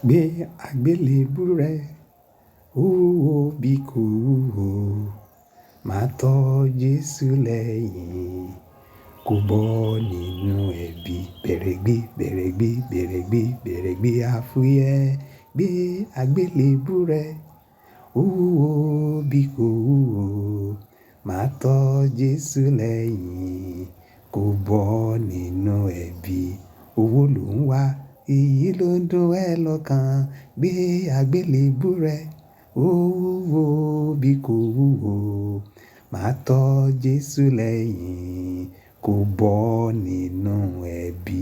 Gbé àgbélébù rẹ, wúwo bí kò wúwo, máa tọ́ Jésù lẹ́yìn, kó bọ́ nínú ẹ̀bi. Bẹ̀rẹ̀gbé àfúyẹ́. Gbé àgbélébù rẹ, wúwo bí kò wúwo, máa tọ́ Jésù lẹ́yìn, kó bọ́ nínú ẹ̀bi. Owó ló ń wá, èyí ló ń dùn ẹ́ lọ́kàn. Gbé àgbélébù rẹ, wúwo bí kò wúwo, máa tọ́ Jésù lẹ́yìn, kó bọ́ nínú ẹ̀bi.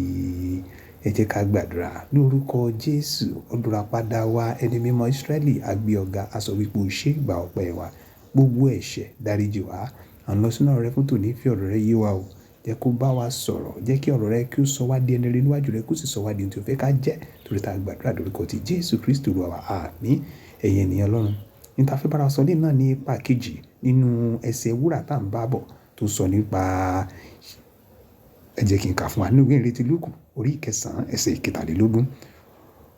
Ẹ jẹ́ ká gbàdúrà lórúkọ Jésù, olùràpadà wa, ẹni mímọ́ Ísírẹ́lì, a gbé ọ̀gá, a sọ wípé o ṣé, gba ọpẹ́ wa. Gbogbo ẹ̀ṣẹ̀ dáríjì wá. À ń lọ sínú ọ̀rọ̀ rẹ fún tòní, fi ọ̀rọ̀ rẹ yé wa o. Jẹ́ kó bá wa sọ̀rọ̀. Jẹ́ kí ọ̀rọ̀ rẹ kí ó sọ wá di ẹni rere níwájú rẹ, kó sì sọ wá di ohun tí o fẹ́ ká jẹ́. Torí tá a gbàdúrà lórúkọ ti Jésù Kristi Olúwa wa. Àmín. Ẹ̀yin ènìyàn Ọlọ́run. Ní ta fẹ́ bára sọ lẹ́yìn náà ní ipa kejì nínú ẹsẹ̀ wúrà tá à ń bá bọ̀ tó sọ nípa, ẹ jẹ́ kí n kà fún wa nínú ìwé ìrètí Lúùkù orí ìkẹsàn-án ẹsẹ̀ ìkẹtàlélógún.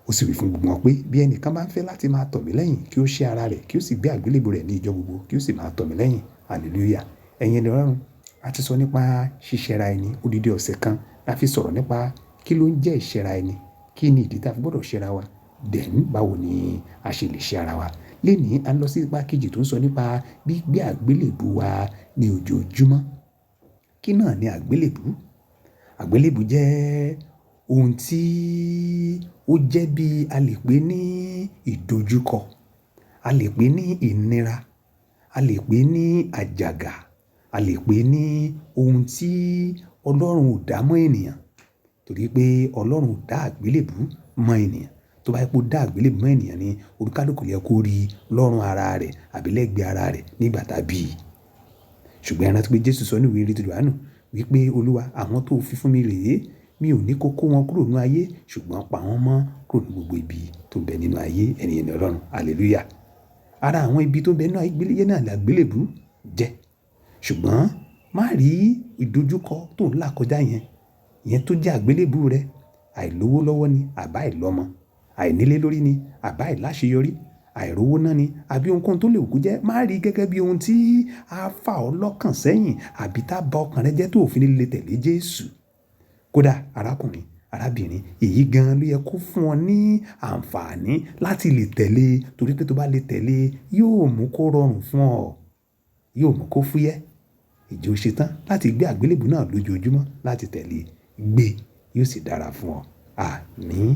Ó sì wí fún gbogbo wọn pé bí ẹnìkan bá ń fẹ́ láti máa tọ̀ mí lẹ́yìn, kí ó ṣẹ́ ara rẹ̀, kí ó sì gbé àgbélébùú rẹ̀ ní ìjọ gbogbo, kí ó sì máa tọ̀ mí lẹ́yìn. Hallelujah. Ẹ̀yin ènìyàn Ọlọ́run, a ti sọ nípa ṣíṣẹ́ra ẹni. Odidi ọ̀sẹ̀ kan la fi sọ̀rọ̀ nípa kí ló ń jẹ́ ìṣẹ́ra ẹni, kí ni ìdí tí a fi gbọ́dọ̀ ṣẹ́ra wa, then báwo ni a ṣe lè ṣẹ́ ara wa. Lénìí a ń lọ sí ipa kejì tó ń sọ nípa gbígbé àgbélébùú wa ní ojoojúmọ́. Kí náà ni àgbélébùú? Àgbélébùú jẹ́ ohun tí ó jẹ́ bí a lè pè ní ìdojúkọ, a lè pè ní ìnira, a lè pè ní àjàgà, a lè pè ní ohun tí Ọlọ́run ò dá mọ́ ènìyàn. Torí pé Ọlọ́run ò dá àgbélébùú mọ́ ènìyàn. Tó bá yẹ kó dá àgbélébùú mọ́ ènìyàn ni olúkálùkù yẹ kó rí lọ́rùn ara rẹ̀ àbí lẹ́gbẹ̀ẹ́ ara rẹ̀ nígbà tá bí i. Ṣùgbọ́n ẹ rántí pé Jésù sọ nínú ìwé ìrètí Jòhánù wípé Olúwa, àwọn tó fi fún mi rèé, mi ò ní kó kó wọn kúrò nínú ayé, ṣùgbọ́n pa wọ́n mọ́ kúrò ní gbogbo ibi tó ń bẹ nínú ayé. Ẹ̀yin ènìyàn Ọlọ́run. Hallelujah. Ara àwọn ibi tó ń bẹ nínú ayé náà ni àgbélébùú jẹ́. Ṣùgbọ́n má rí ìdojúkọ tó ń là kọjá yẹn tó jẹ́ àgbélébùú rẹ. Àìlówó lọ́wọ́ ni, àbá àìlọ́mọ, àìnílé lórí ni, àbá àìláṣeyọrí, àìrówó náà ni, àbí ohunkóhun tó lè wù kó jẹ́. Má rí gẹ́gẹ́ bí ohun tí á fà ọ́ lọ́kàn sẹ́yìn àbí tá bá ọkàn rẹ jẹ́ tó fi ní lè tẹ̀lé Jésù. Kódà arákùnrin, arábìnrin, èyí gan ló yẹ kó fún ọ ní àǹfààní láti lè tẹ̀lé. Torí pé tó bá lè tẹ̀lé, yóò mú kó rọrùn fún ọ, yóò mú kó fúyẹ́. Ìjọ ṣe tán láti gbé àgbélébùú náà lójoojúmọ́ láti tẹ̀lé. Gbé, yóò sì dára fún ọ. Àmín.